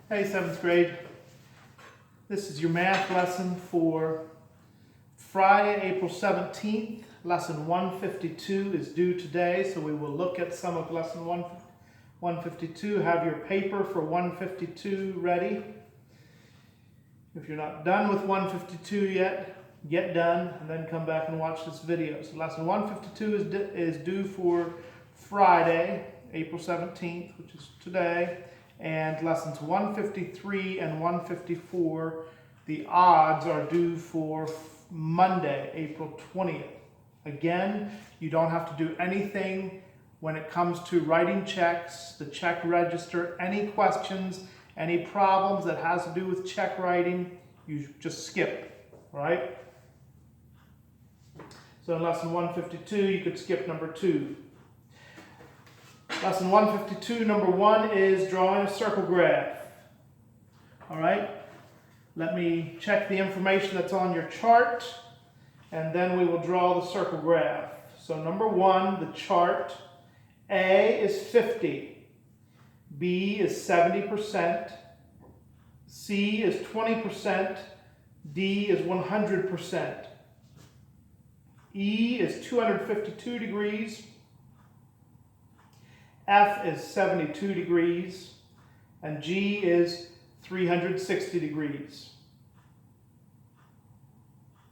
Hey, 7th grade. This is your math lesson for Friday, April 17th. Lesson 152 is due today, so we will look at some of lesson 152. Have your paper for 152 ready. If you're not done with 152 yet, get done and then come back and watch this video. So lesson 152 is due for Friday, April 17th, which is today. And lessons 153 and 154, the odds are due for Monday, April 20th. Again, you don't have to do anything when it comes to writing checks, the check register, any questions, any problems that has to do with check writing, you just skip, all right? So in lesson 152, you could skip number 2. Lesson 152, number 1 is drawing a circle graph. All right, let me check the information that's on your chart, and then we will draw the circle graph. So number 1, the chart. A is 50, B is 70%, C is 20%, D is 100%. E is 252 degrees, F is 72 degrees, and G is 360 degrees.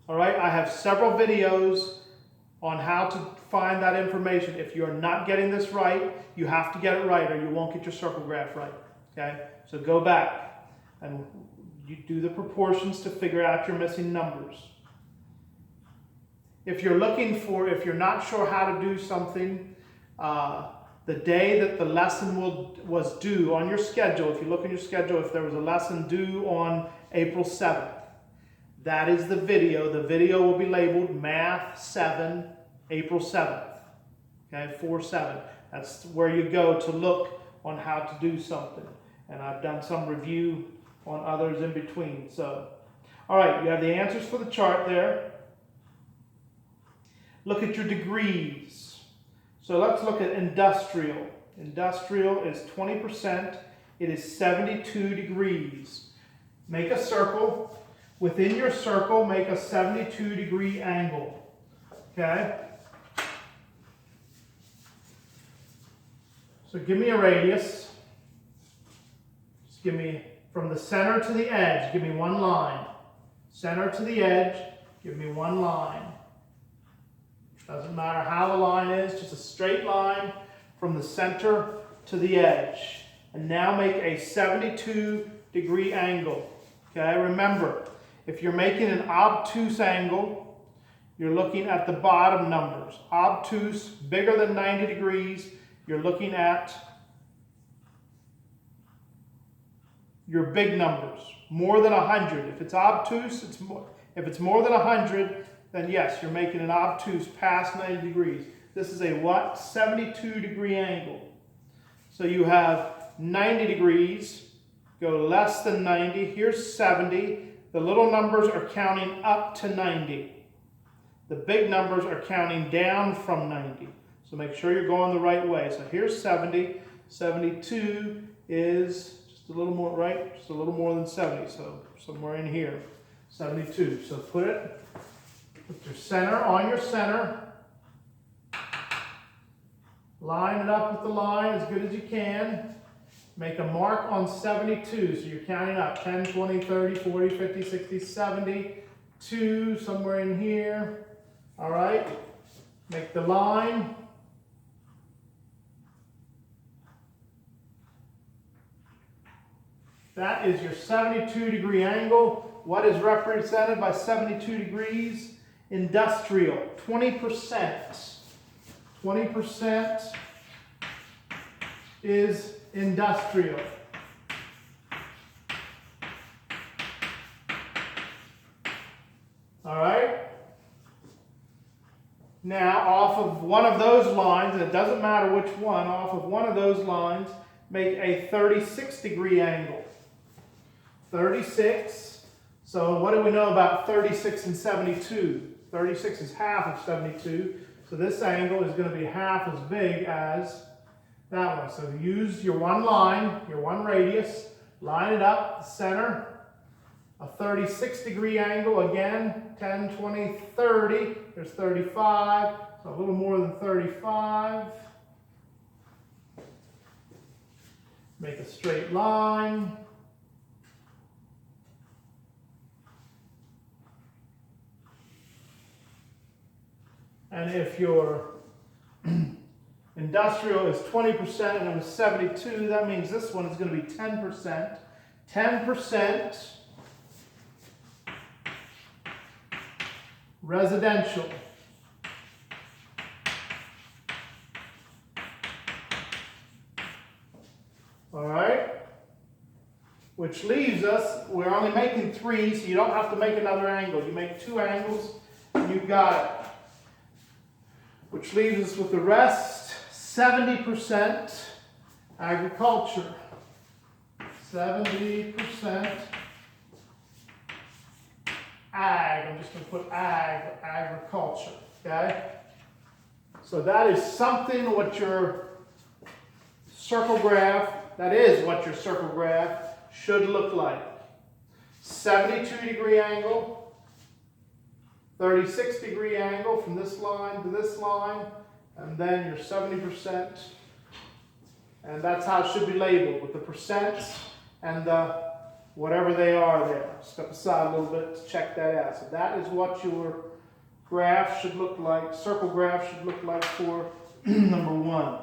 All right, I have several videos on how to find that information. If you're not getting this right, you have to get it right or you won't get your circle graph right, okay? So go back and you do the proportions to figure out your missing numbers. If you're not sure how to do something, the day that the lesson was due on your schedule, if you look in your schedule, if there was a lesson due on April 7th, that is the video. The video will be labeled Math 7, April 7th, okay, 4-7. That's where you go to look on how to do something. And I've done some review on others in between. So, all right, you have the answers for the chart there. Look at your degrees. So let's look at industrial. Industrial is 20%. It is 72 degrees. Make a circle. Within your circle, make a 72-degree angle. Okay? So give me a radius. Just give me from the center to the edge, give me one line. Center to the edge, give me one line. Doesn't matter how the line is, just a straight line from the center to the edge. And now make a 72-degree angle. Okay, remember, if you're making an obtuse angle, you're looking at the bottom numbers. Obtuse, bigger than 90 degrees, you're looking at your big numbers. More than 100. If it's obtuse, if it's more than 100, then yes, you're making an obtuse past 90 degrees. This is a what? 72-degree angle. So you have 90 degrees, go less than 90. Here's 70. The little numbers are counting up to 90. The big numbers are counting down from 90. So make sure you're going the right way. So here's 70. 72 is just a little more, right? Just a little more than 70. So somewhere in here. 72. So put your center on your center. Line it up with the line as good as you can. Make a mark on 72. So you're counting up 10, 20, 30, 40, 50, 60, 70, 2, somewhere in here. All right. Make the line. That is your 72-degree angle. What is represented by 72 degrees? Industrial, 20%. 20% is industrial. All right? Now, off of one of those lines, and it doesn't matter which one, off of one of those lines, make a 36-degree angle. 36. So what do we know about 36 and 72? 36 is half of 72, so this angle is going to be half as big as that one. So use your one line, your one radius, Line it up, the center, a 36-degree angle, again, 10, 20, 30. There's 35, so a little more than 35. Make a straight line. And if your industrial is 20% and it was 72, that means this one is going to be 10%. 10% residential. All right? Which leaves us, we're only making 3, so you don't have to make another angle. You make 2 angles, and you've got it. Which leaves us with the rest, 70% agriculture. 70% ag. I'm just going to put ag, agriculture. Okay? So that is something what your circle graph, that is what your circle graph should look like. 72-degree angle. 36-degree angle from this line to this line, and then your 70%, and that's how it should be labeled, with the percents and the whatever they are there. Step aside a little bit to check that out. So that is what your graph should look like, circle graph should look like for number 1.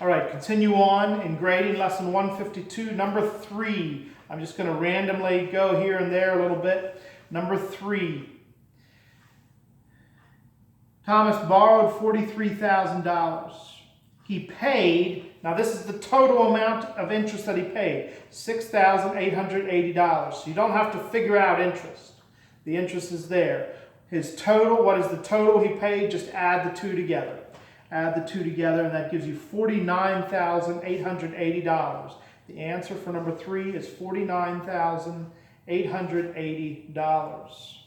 All right, continue on in grading, lesson 152, number 3. I'm just going to randomly go here and there a little bit. Number 3, Thomas borrowed $43,000. He paid, now this is the total amount of interest that he paid, $6,880. So you don't have to figure out interest. The interest is there. His total, what is the total he paid? Just add the 2 together. Add the 2 together, and that gives you $49,880. The answer for number 3 is $49,880.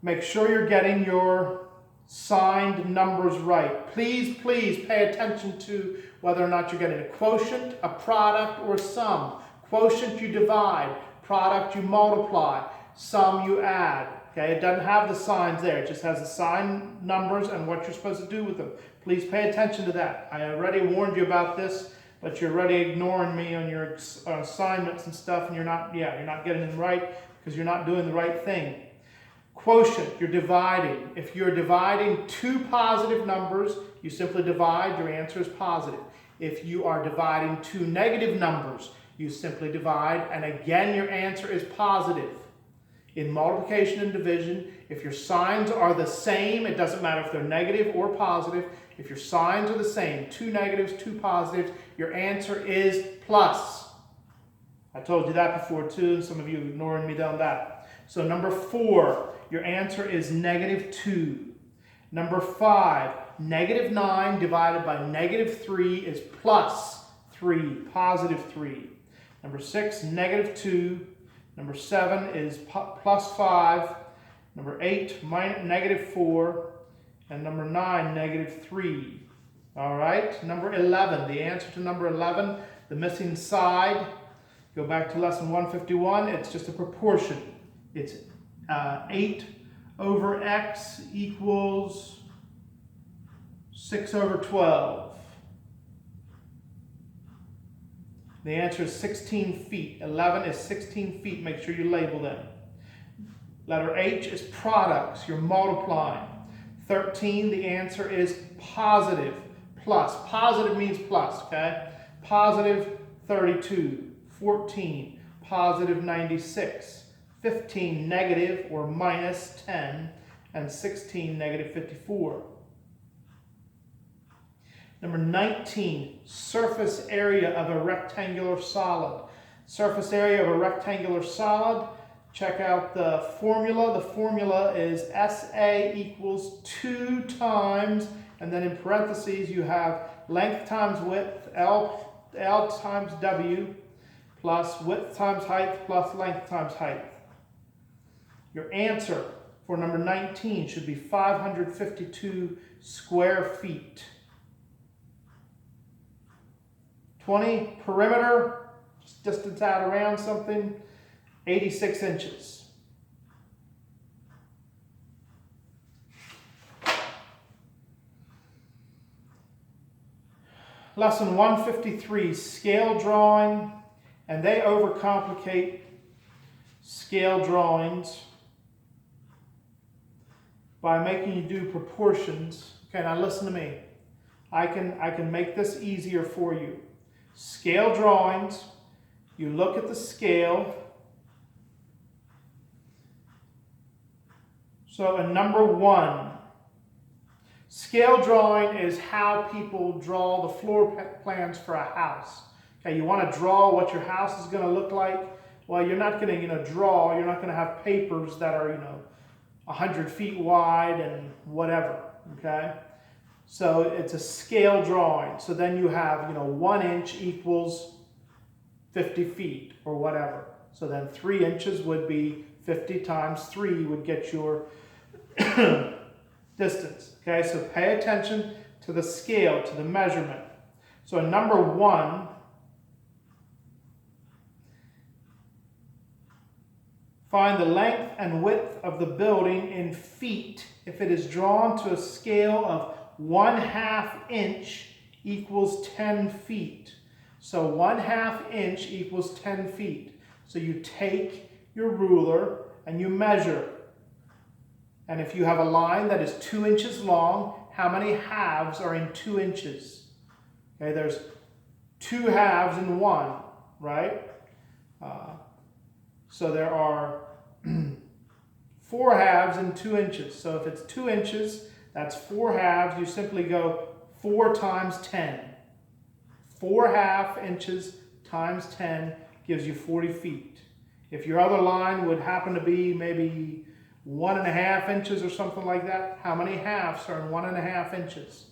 Make sure you're getting your signed numbers right. Please, please pay attention to whether or not you're getting a quotient, a product, or a sum. Quotient you divide, product you multiply, sum you add. Okay, it doesn't have the signs there. It just has the sign numbers and what you're supposed to do with them. Please pay attention to that. I already warned you about this, but you're already ignoring me on your assignments and stuff, and you're not getting them right because you're not doing the right thing. Quotient, you're dividing. If you're dividing 2 positive numbers, you simply divide, your answer is positive. If you are dividing 2 negative numbers, you simply divide, and again your answer is positive. In multiplication and division, if your signs are the same, it doesn't matter if they're negative or positive, if your signs are the same, 2 negatives, 2 positives, your answer is plus. I told you that before too, and some of you ignoring me on that. So number 4, your answer is -2. Number 5, -9 divided by -3 is +3, +3. Number 6, -2. Number 7 is +5. Number 8, -4. And number 9, -3. All right, number 11, the answer to number 11, the missing side, go back to lesson 151, it's just a proportion. It's 8 over x equals 6 over 12. The answer is 16 feet. 11 is 16 feet. Make sure you label them. Letter H is products. You're multiplying. 13, the answer is positive. Plus. Positive means plus, okay? Positive 32. 14, positive 96. 15, negative or minus 10. And 16, negative 54. Number 19, surface area of a rectangular solid. Surface area of a rectangular solid, check out the formula. The formula is SA equals 2 times, and then in parentheses you have length times width, L times W, plus width times height, plus length times height. Your answer for number 19 should be 552 square feet. 20 perimeter, just distance out around something, 86 inches. Lesson 153, scale drawing, and they overcomplicate scale drawings by making you do proportions. Okay, now listen to me. I can make this easier for you. Scale drawings, you look at the scale. So in number 1, scale drawing is how people draw the floor plans for a house. Okay, you want to draw what your house is going to look like. Well, you're not going to, draw. You're not going to have papers that are, 100 feet wide and whatever. Okay, so it's a scale drawing. So then you have, 1 inch equals 50 feet or whatever. So then 3 inches would be 50 times 3 would get your distance. Okay, so pay attention to the scale, to the measurement. So in number 1, find the length and width of the building in feet if it is drawn to a scale of 1/2 inch equals 10 feet. So 1/2 inch equals 10 feet. So you take your ruler and you measure. And if you have a line that is 2 inches long, how many halves are in 2 inches? Okay, there's 2 halves in 1, right? So there are 4 halves in 2 inches. So if it's 2 inches, that's 4 halves. You simply go 4 times 10. 4/2 inches times 10 gives you 40 feet. If your other line would happen to be maybe 1.5 inches or something like that, how many halves are in 1.5 inches?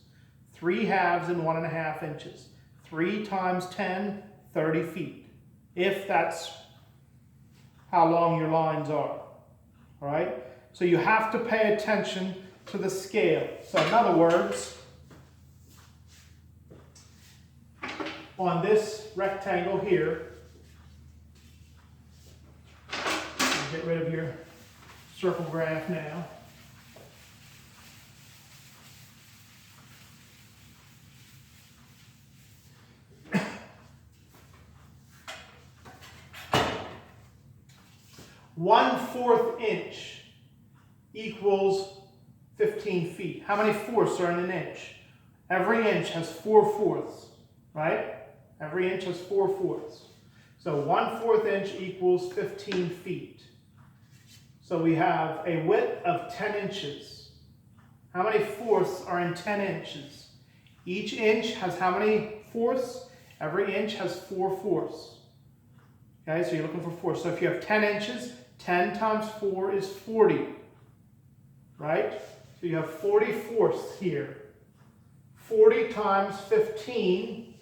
3 halves in 1.5 inches. 3 times 10, 30 feet. If that's how long your lines are. All right? So you have to pay attention to the scale. So in other words, on this rectangle here, get rid of your circle graph now. One-4 inch equals 15 feet. How many fourths are in an inch? Every inch has 4 fourths, right? Every inch has 4 fourths. So 1/4 inch equals 15 feet. So we have a width of 10 inches. How many fourths are in 10 inches? Each inch has how many fourths? Every inch has 4 fourths. Okay, so you're looking for fourths. So if you have 10 inches, 10 times 4 is 40. Right? So you have 40 fourths here. 40 times 15 .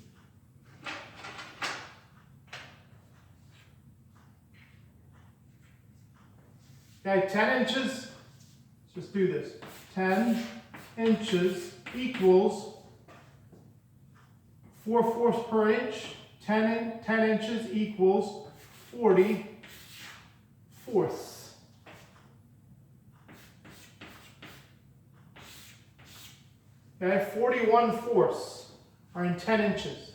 Okay, 10 inches, let's just do this. 10 inches equals 4 fourths per inch. 10 inches equals 40 fourths. Okay, 41 fourths are in 10 inches.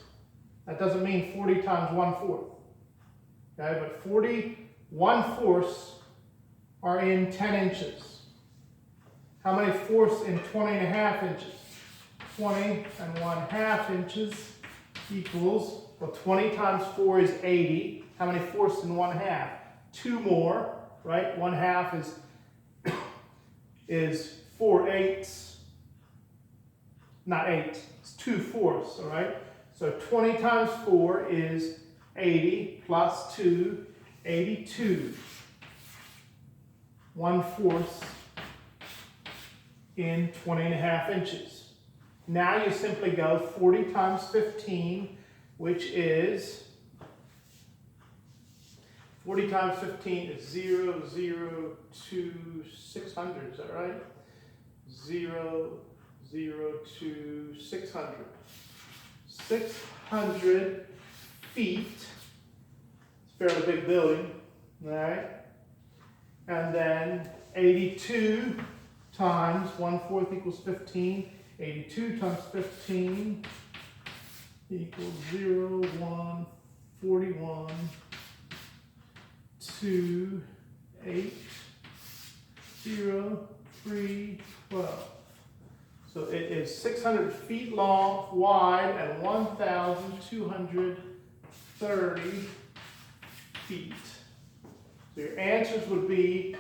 That doesn't mean 40 times 1/4. Okay, but 41 fourths are in 10 inches. How many fourths in 20.5 inches? 20.5 inches equals, well, 20 times 4 is 80. How many fourths in 1/2? 2 more, right? 1/2 is 4/8. Not 8, it's 2 fourths, all right? So 20 times 4 is 80 plus 2, 82. 1/4 in 20.5 inches. Now you simply go 40 times 15, which is 40 times 15 is 0, 0, 2, 600. Is that right? 0, 0, 2, 600. 600 600 feet. It's a fairly big building, all right? And then 82 times 1/4 equals 15. 82 times 15 equals 0, 1, 41, 2, 8, 0, 3, 12. So it is 600 feet long, wide, and 1,230 feet. So your answers would be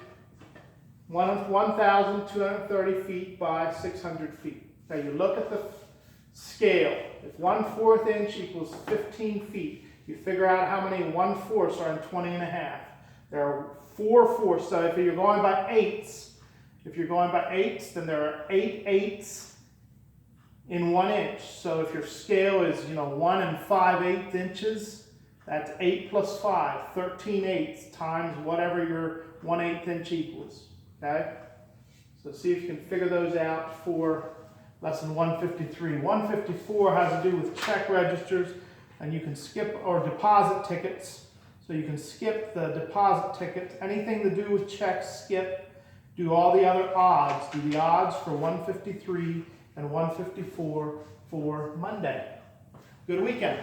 1,230 feet by 600 feet. Now you look at the scale. If 1/4 inch equals 15 feet, you figure out how many 1/4 are in 20 and a half. There are 4/4. So if you're going by eighths, then there are 8 eighths in 1 inch. So if your scale is, 1 5/8 inches, that's 8 plus 5, 13 eighths times whatever your 1/8 inch equals. Okay? So see if you can figure those out for lesson 153. 154 has to do with check registers, and you can skip, or deposit tickets. So you can skip the deposit tickets. Anything to do with checks, skip. Do all the other odds. Do the odds for 153 and 154 for Monday. Good weekend.